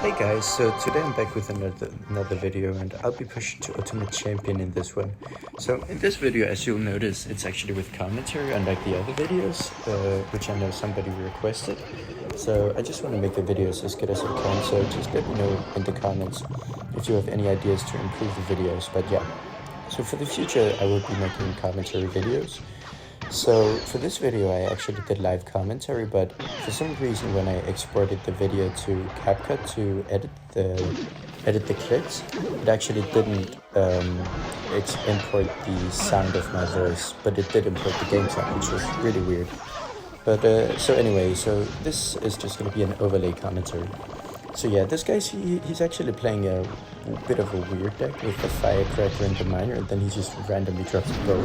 Hey guys, so today I'm back with another video, and I'll be pushing to Ultimate Champion in this one. So in this video, as you'll notice, it's actually with commentary unlike the other videos, which I know somebody requested. So I just want to make the videos as good as I can, so just let me know in the comments if you have any ideas to improve the videos. But yeah, so for the future I will be making commentary videos. So for this video I actually did live commentary, but for some reason when I exported the video to CapCut to edit the clips, it actually didn't import the sound of my voice, but it did import the game sound, which was really weird. But so anyway, so this is just going to be an overlay commentary. So yeah, this guy's he's actually playing a bit of a weird deck with the Firecracker and the Miner, and then he just randomly drops a bow.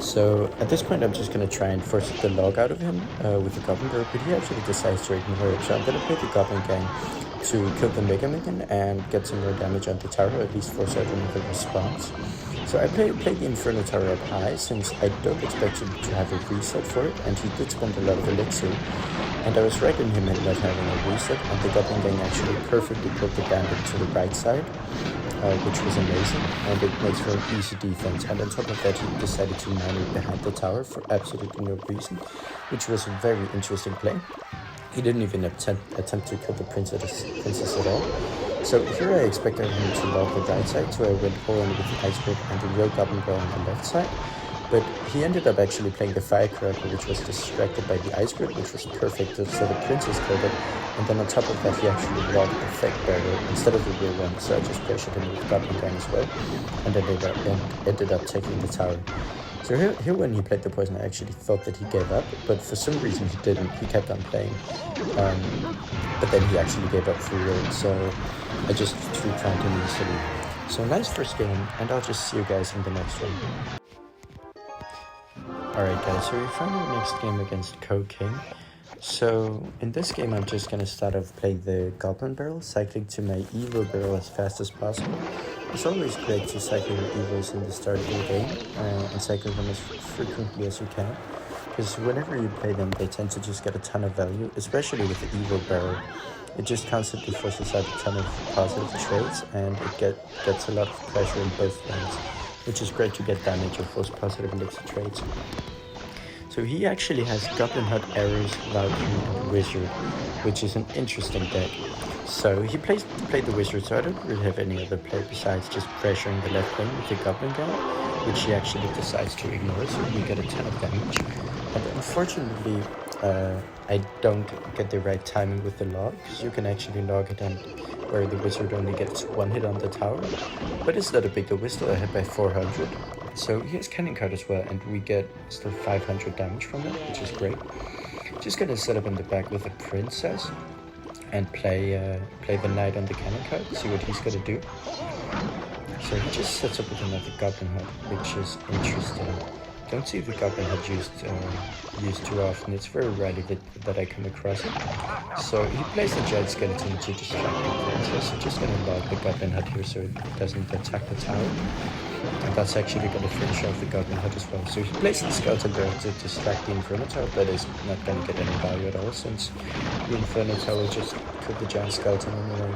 So at this point I'm just going to try and force the log out of him with the Goblin Bird, but he actually decides to ignore it. So I'm going to play the Goblin Gang to kill the Mega Minion and get some more damage on the tower, or at least force out another response. So I played the Inferno Tower up high since I don't expect him to have a reset for it, and he did spend a lot of elixir. And I was right in him in not having a reset, and the Goblin Gang actually perfectly put the bandit to the right side, which was amazing, and it makes for an easy defense. And on top of that, he decided to mine it behind the tower for absolutely no reason, which was a very interesting play. He didn't even attempt to kill the princess at all. So here I expected him to log the right side, so I went all in with the Ice Bird and the Rogue Goblin Girl on the left side. But he ended up actually playing the Firecracker, which was distracted by the Ice Bird, which was perfect, so the princess killed it. And then on top of that, he actually logged the fake barrel instead of the real one, so I just pressured him with Goblin Gang as well, and then they ended up taking the tower. So here when he played the poison, I actually thought that he gave up, but for some reason he didn't. He kept on playing, but then he actually gave up for real, so I just three-crowned him easily. So nice first game, and I'll just see you guys in the next one. Alright guys, so we found our next game against Co-King. So in this game I'm just going to start off playing the Goblin Barrel, cycling to my Evo Barrel as fast as possible. It's always great to cycle your Evos in the start of the game, and cycle them as frequently as you can, because whenever you play them they tend to just get a ton of value, especially with the Evo Barrel. It just constantly forces out a ton of positive trades, and it gets a lot of pressure in both lanes, which is great to get damage or force positive elixir trades. So he actually has Goblin Hut, Arrows, Valkyrie, and Wizard, which is an interesting deck. So he played the Wizard, so I don't really have any other play besides just pressuring the left lane with the Goblin Gang, which he actually decides to ignore, so we get a ton of damage. And unfortunately, I don't get the right timing with the log, because you can actually log it and where the Wizard only gets one hit on the tower. But it's not a big deal, we're still ahead by 400. So he has Cannon Card as well, and we get still 500 damage from it, which is great. Just gonna set up in the back with the Princess and play the Knight on the Cannon Card, see what he's gonna do. So he just sets up with another Goblin Hut, which is interesting. Don't see the Goblin Hut used too often. It's very rarely that I come across it. So he plays the Giant Skeleton to distract the Princess. So just gonna log the Goblin Hut here so it doesn't attack the tower. And that's actually going to finish off the Goblin Hut as well. So he plays the Skeleton Barrel to distract the Inferno Tower, but is not going to get any value at all, since the Inferno Tower just killed the Giant Skeleton anyway.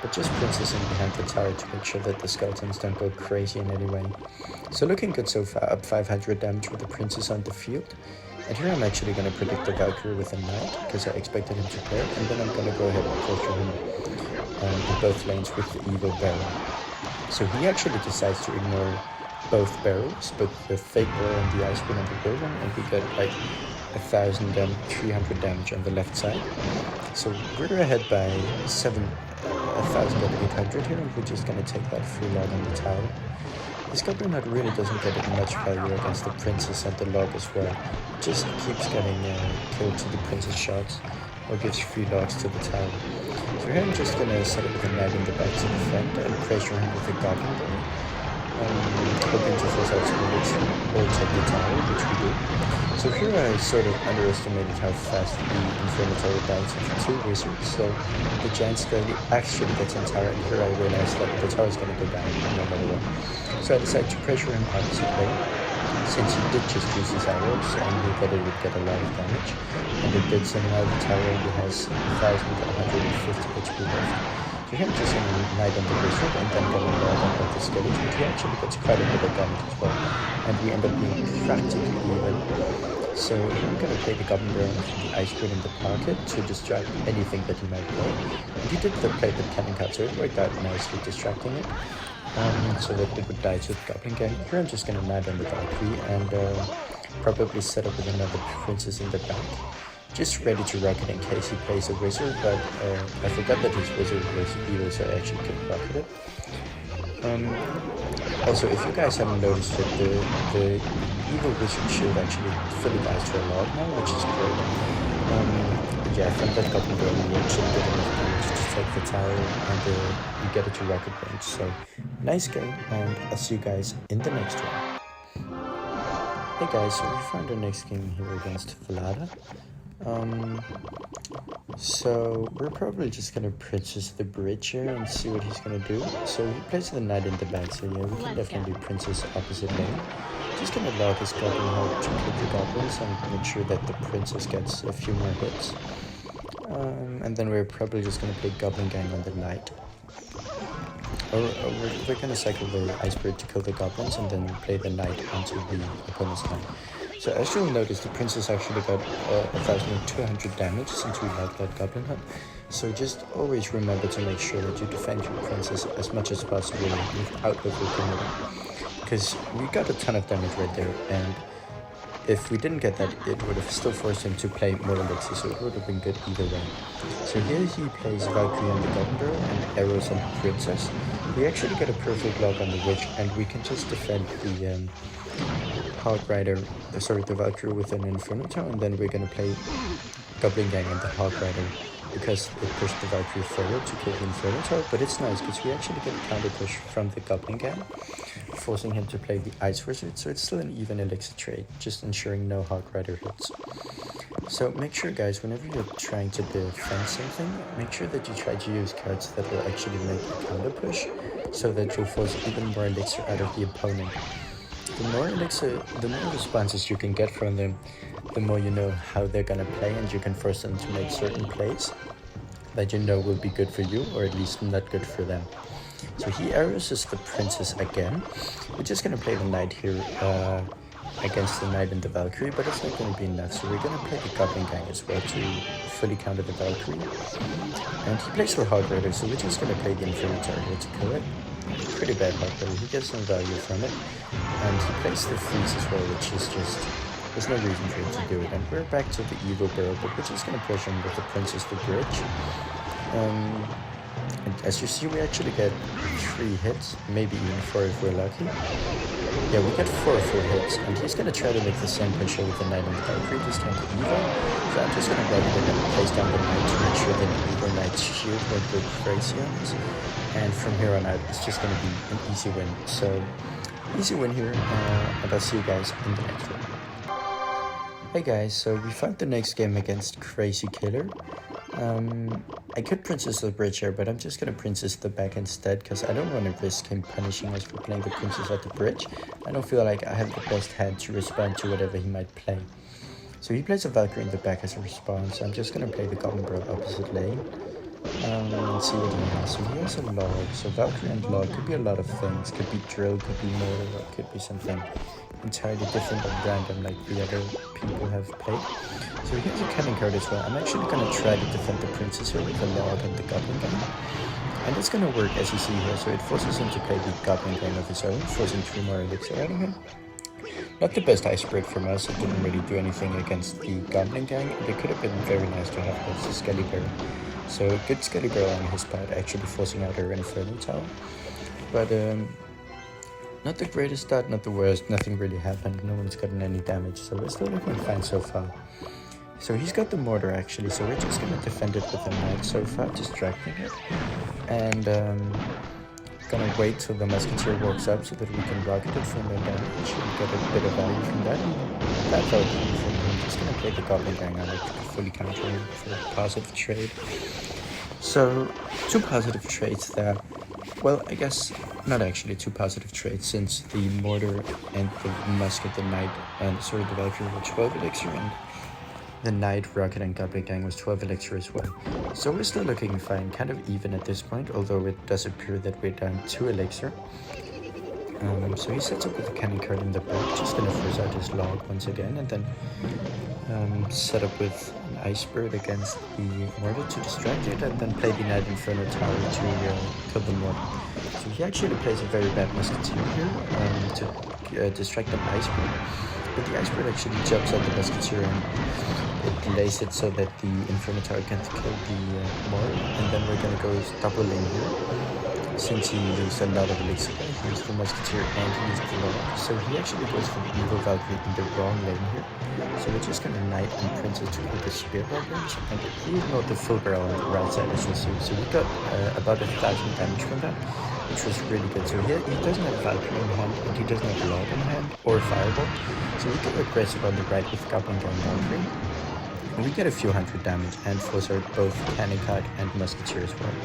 But just Princessing behind the tower to make sure that the Skeletons don't go crazy in any way. So looking good so far, up 500 damage with the Princess on the field. And here I'm actually going to predict the Valkyrie with a Knight, because I expected him to play it, and then I'm going to go ahead and pressure him in both lanes with the Evo Barrel. So he actually decides to ignore both barrels, both the fake barrel and the ice spin and the real one, and we get like 1,300 damage on the left side. So we're ahead by 1,800 here, and we're just going to take that free log on the tower. This Goblin Hut really doesn't get much value against the Princess and the log as well. It just keeps getting killed to the Princess shots, or gives free logs to the tower. So here I'm just going to set up with a Knight in the back to defend and pressure him with a Goblin Barrel, hoping to force out some elixir or take the tower, which we do. So here I sort of underestimated how fast the Inferno Tower dies into 2 Wizards, so the Giant Skeleton actually gets in tower, and here I realized that the tower is going to go down no matter what. So I decided to pressure him opposite lane, since he did just use his arrows and knew that it would get a lot of damage, and it did, so now the tower only has 1,150 HP left. So here I'm just going to Knight on the Wizard and then get a lot on the Skeleton. He actually gets quite a bit of damage as well, and we end up being practically even. So here I'm going to play the Goblin Barrel with the Ice Grid in the pocket to distract anything that he might play. And he did play the Cannon card, so it worked out nicely distracting it. So that it would die to the Goblin Gang. Here I'm just going to Knight on the Valkyrie and probably set up with another Princess in the back. Just ready to rocket in case he plays a Wizard, but I forgot that his Wizard was evil, so I actually couldn't rocket it. Also, if you guys haven't noticed it, the evil Wizard shield actually fully dies to a log now, which is great. But yeah, from that Goblin Barrel we actually did enough damage to take the tower, and we get it to rocket range. So nice game, and I'll see you guys in the next one. Hey guys, so we found our next game here against Vlada. So we're probably just gonna Princess the bridge here and see what he's gonna do. So he plays the Knight in the back, so yeah, we can definitely do Princess opposite lane. Just gonna log his Goblin Horde to kill the goblins and make sure that the Princess gets a few more hits. And then we're probably just gonna play Goblin Gang on the Knight. Or we're gonna cycle the Ice Bird to kill the goblins and then play the Knight onto the opponent's line. So as you'll notice, the Princess actually got 1,200 damage since we logged that Goblin Hunt. So just always remember to make sure that you defend your Princess as much as possible without overcommitting. Because we got a ton of damage right there, and if we didn't get that, it would have still forced him to play more Elixir, so it would have been good either way. So here he plays Valkyrie on the Goblin Barrel and arrows on the Princess. We actually get a perfect log on the Witch, and we can just defend the the Valkyrie with an Inferno Tower, and then we're gonna play Goblin Gang and the Hog Rider because it pushed the Valkyrie forward to kill the Inferno Tower. But it's nice because we actually get a counter push from the Goblin Gang, forcing him to play the Ice Wizard, so it's still an even Elixir trade, just ensuring no Hog Rider hits. So make sure guys, whenever you're trying to defend something, make sure that you try to use cards that will actually make a counter push, so that you'll force even more Elixir out of the opponent. The more responses you can get from them, the more you know how they're gonna play, and you can force them to make certain plays that you know will be good for you, or at least not good for them. So he arrows the Princess again. We're just gonna play the Knight here against the Knight and the Valkyrie, but it's not gonna be enough, so we're gonna play the Goblin Gang as well to fully counter the Valkyrie. And he plays the Hog Rider, so we're just gonna play the Inferno Tower here to kill it. Pretty bad Hog Rider, he gets some value from it. And he plays the Freeze as well, which is just, there's no reason for him to do it. And we're back to the Evil Barrel, but we're just gonna push him with the Princess the bridge. And as you see, we actually get 3 hits, maybe even 4 if we're lucky. Yeah, we get 4 full hits, and he's gonna try to make the same push with the Knight and the Valkyrie, this time to Evil. So I'm just gonna rocket it and place down the Knight to make sure that the Evil Knight's shield won't go crazy on us. And from here on out, it's just gonna be an easy win. So, easy win here, and I'll see you guys in the next one. Hey guys, so we found the next game against Crazy Killer. I could Princess the bridge here, but I'm just gonna Princess the back instead, because I don't want to risk him punishing us for playing the Princess at the bridge. I don't feel like I have the best hand to respond to whatever he might play. So he plays a Valkyrie in the back as a response. I'm just gonna play the Goblin Barrel opposite lane. And see what he has. So he has a log. So Valkyrie and log could be a lot of things. Could be drill, could be mortar, or could be something entirely different and random like the other people have played. So here's a cannon card as well. I'm actually going to try to defend the Princess here with the log and the Goblin Gang. And it's going to work as you see here. So it forces him to play the Goblin Gang of his own, forcing 3 more Elixir out of him. Not the best ice break from us. It didn't really do anything against the Goblin Gang. It could have been very nice to have against the Skelly Barrel. So good Skelly Barrel on his part, actually forcing out our Inferno Tower. But not the greatest start, not the worst. Nothing really happened. No one's gotten any damage. So we're still looking fine so far. So he's got the mortar actually. So we're just gonna defend it with the Knight so far, distracting it. And gonna wait till the Musketeer walks up so that we can rocket it for no damage and get a bit of value from that. That's all from him. Just gonna play the Goblin Gang on it to fully counter him for a positive trade. So 2 positive trades there. well, I guess not actually two positive traits, since the mortar and the musket, the knight, and sorry, the Valkyrie were 12 elixir, and the knight, rocket, and goblin gang was 12 elixir as well. So we're still looking fine, kind of even at this point, although it does appear that we're down 2 elixir. So he sets up with a cannon card in the back, just gonna force out his log once again, and then set up with an ice bird against the mortar to distract it, and then play the knight inferno tower to kill the mortar. So he actually plays a very bad musketeer here to distract the ice bird, but the ice bird actually jumps at the musketeer and it delays it so that the inferno tower can't kill the mortar, and then we're gonna go double lane here. Since he used a lot of elixir, he used the musketeer and he used the log, so he actually goes for the evil Valkyrie in the wrong lane here. So we're just gonna knight and princess to kill the spear barons, and he ignored the full barrel on the right side as you see. So we got about 1,000 damage from that, which was really good. So here he doesn't have Valkyrie in hand, and he doesn't have log in hand or fireball. So we go aggressive on the right with Goblin Gang Valkyrie. And we get a few hundred damage and force out both cannon card and musketeer as well.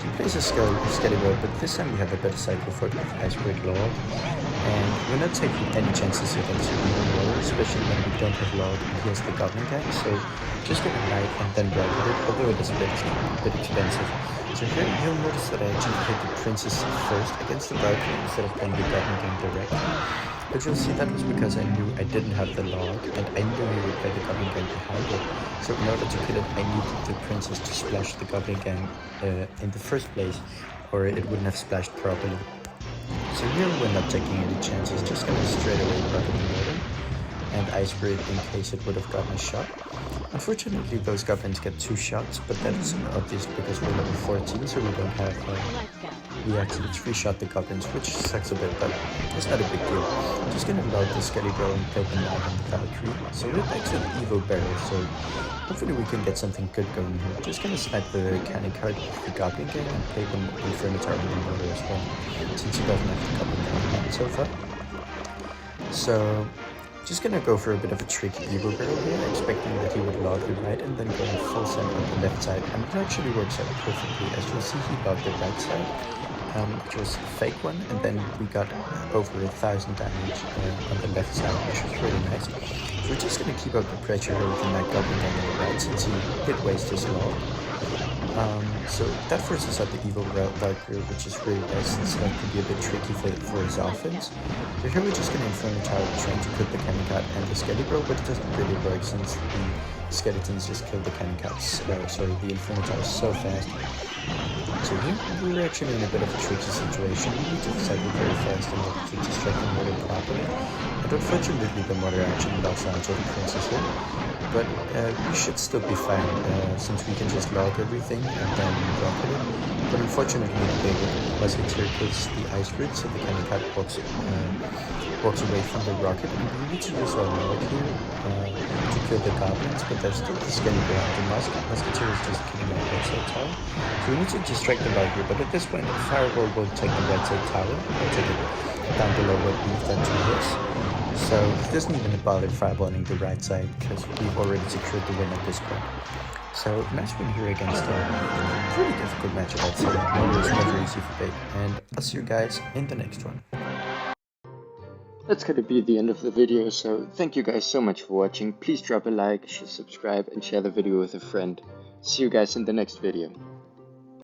He plays a Skelly Road, but this time we have a better cycle for it with Icebreak Log. And we're not taking any chances against even more, especially when we don't have Log and he has the Goblin Gang. So just gonna knight and then rocket it, although it is a bit expensive. So here you'll notice that I actually played the Princess first against the Valkyrie instead of playing the Goblin Gang directly. But you'll see that was because I knew I didn't have the log, and I knew he would play the Goblin Gang behind it. So in order to kill it, I needed the princess to splash the Goblin Gang in the first place, or it wouldn't have splashed properly. So here we're not taking any chances, just gonna straight away rocket the mortar and ice break in case it would have gotten a shot. Unfortunately, those goblins get 2 shots, but that is obvious because we're level 14, so we don't have we actually 3-shot the goblins, which sucks a bit, but it's not a big deal. Just gonna load the Skelly Bro and play the knight on the Valkyrie. So we're back to the Evo barrel, so hopefully we can get something good going here. Just gonna snipe the cannon card with the Goblin Gang and play the Inferno Tower with the mortar as well, since he doesn't have the Goblin Gang so far. So just gonna go for a bit of a tricky Evo barrel here, expecting that he would log the right and then go in full send on the left side, and it actually works out perfectly. As you'll see, he logged the right side, which was a fake one, and then we got over 1,000 damage on the left side, which was really nice. So we're just gonna keep up the pressure here with the Knight Goblin Gang on the right, since he did waste his log. So that forces out the evil Valkyrie, which is really nice, since that could be a bit tricky for his offense. So here we're just going to Inferno Tower trying to put the cannon cat and the Skelly Bro, but it doesn't really work since the skeletons just kill the cannon cats, sorry, the Inferno Tower so fast. So here we're actually in a bit of a tricky situation. We need to cycle very fast in order to distract the mortar properly. And unfortunately the mortar actually logs onto the princess here. But we should still be fine, since we can just log everything and then rocket it. But unfortunately, the musketeer kills the ice root, so the cannon cat walks away from the rocket. And we need to use our log here to kill the goblins, but there's still the Skelly behind the musketeer is just killing the right side tower. So we need to distract the log here, but at this point, the fireball will take the right side tower and take it down below what we've done to his. So he doesn't even bother fireballing the right side because we've already secured the win at this point. So nice win here against a pretty difficult matchup, I'd say. Mortar is never easy for bait, and I'll see you guys in the next one. That's gonna be the end of the video, so thank you guys so much for watching. Please drop a like, subscribe, and share the video with a friend. See you guys in the next video.